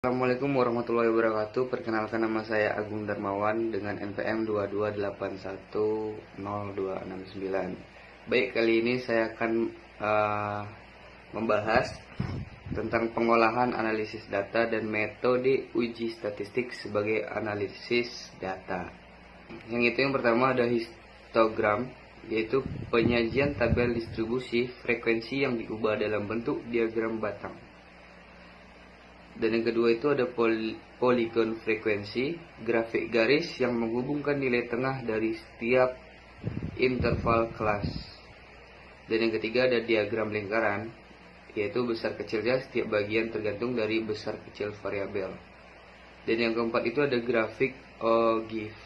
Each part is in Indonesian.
Assalamualaikum warahmatullahi wabarakatuh. Perkenalkan, nama saya Agung Darmawan dengan NPM 22810269. Baik, kali ini saya akan membahas tentang pengolahan analisis data dan metode uji statistik sebagai analisis data. Yang pertama ada histogram, yaitu penyajian tabel distribusi frekuensi yang diubah dalam bentuk diagram batang. Dan yang kedua itu ada polygon frekuensi, grafik garis yang menghubungkan nilai tengah dari setiap interval kelas. Dan yang ketiga ada diagram lingkaran, yaitu besar kecilnya setiap bagian tergantung dari besar kecil variabel. Dan yang keempat itu ada grafik OGIF.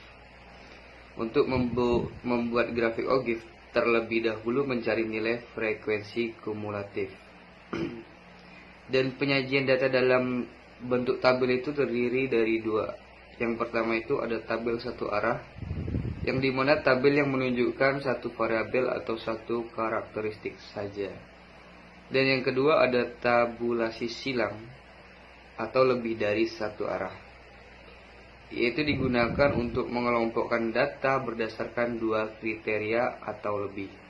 Untuk membuat grafik OGIF, terlebih dahulu mencari nilai frekuensi kumulatif. Dan penyajian data dalam bentuk tabel itu terdiri dari dua. Yang pertama itu ada tabel satu arah, yang dimana tabel yang menunjukkan satu variabel atau satu karakteristik saja. Dan yang kedua ada tabulasi silang atau lebih dari satu arah, yaitu digunakan untuk mengelompokkan data berdasarkan dua kriteria atau lebih.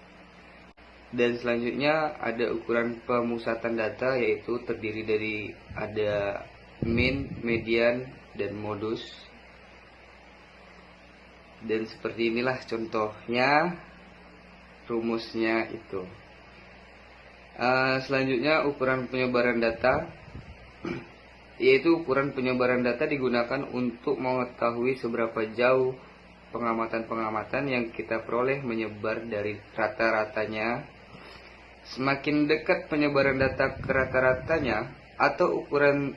Dan selanjutnya ada ukuran pemusatan data, yaitu terdiri dari ada min, median, dan modus. Dan seperti inilah contohnya rumusnya itu. Selanjutnya ukuran penyebaran data, yaitu ukuran penyebaran data digunakan untuk mengetahui seberapa jauh pengamatan-pengamatan yang kita peroleh menyebar dari rata-ratanya. Semakin dekat penyebaran data ke rata-ratanya atau ukuran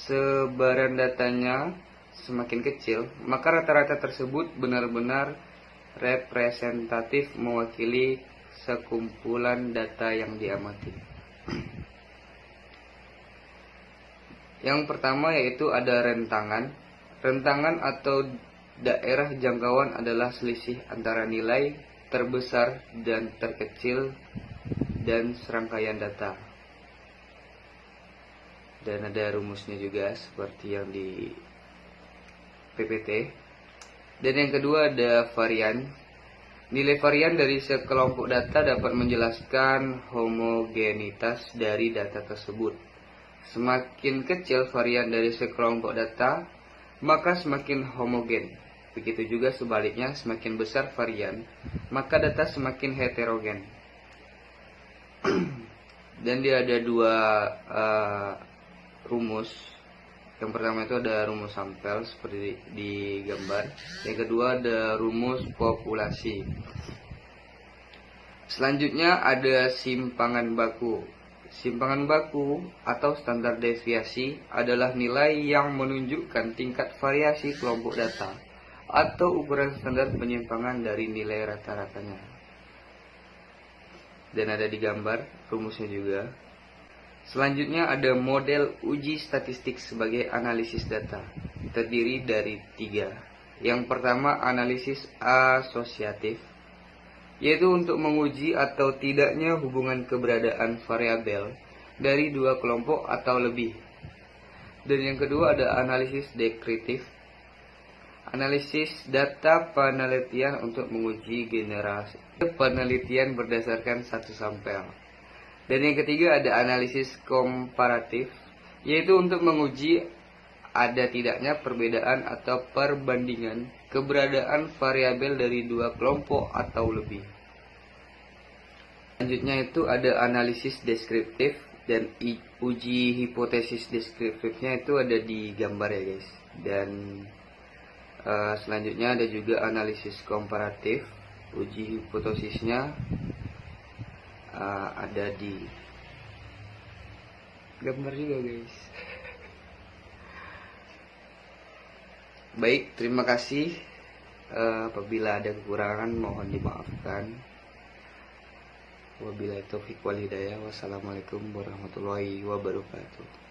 sebaran datanya semakin kecil, maka rata-rata tersebut benar-benar representatif mewakili sekumpulan data yang diamati. Yang pertama yaitu ada rentangan. Rentangan atau daerah jangkauan adalah selisih antara nilai terbesar dan terkecil dan serangkaian data. Dan ada rumusnya juga seperti yang di PPT. Dan yang kedua ada varian. Nilai varian dari sekelompok data dapat menjelaskan homogenitas dari data tersebut. Semakin kecil varian dari sekelompok data, maka semakin homogen. Begitu juga sebaliknya, semakin besar varian, maka data semakin heterogen. Dan dia ada dua rumus. Yang pertama itu ada rumus sampel seperti di gambar. Yang kedua ada rumus populasi. Selanjutnya ada simpangan baku. Simpangan baku atau standar deviasi adalah nilai yang menunjukkan tingkat variasi kelompok data atau ukuran standar penyimpangan dari nilai rata-ratanya. Dan ada di gambar rumusnya juga. Selanjutnya ada model uji statistik sebagai analisis data, terdiri dari tiga. Yang pertama analisis asosiatif, yaitu untuk menguji atau tidaknya hubungan keberadaan variabel dari dua kelompok atau lebih. Dan yang kedua ada analisis deskriptif, analisis data penelitian untuk menguji generasi penelitian berdasarkan satu sampel. Dan yang ketiga ada analisis komparatif, yaitu untuk menguji ada tidaknya perbedaan atau perbandingan keberadaan variabel dari dua kelompok atau lebih. Selanjutnya itu ada analisis deskriptif, dan uji hipotesis deskriptifnya itu ada di gambar ya guys. Dan selanjutnya ada juga analisis komparatif, uji hipotesisnya ada di gambar juga guys. Baik, terima kasih. Apabila ada kekurangan mohon dimaafkan. Wabillahi taufiq wal hidayah. Wassalamualaikum warahmatullahi wabarakatuh.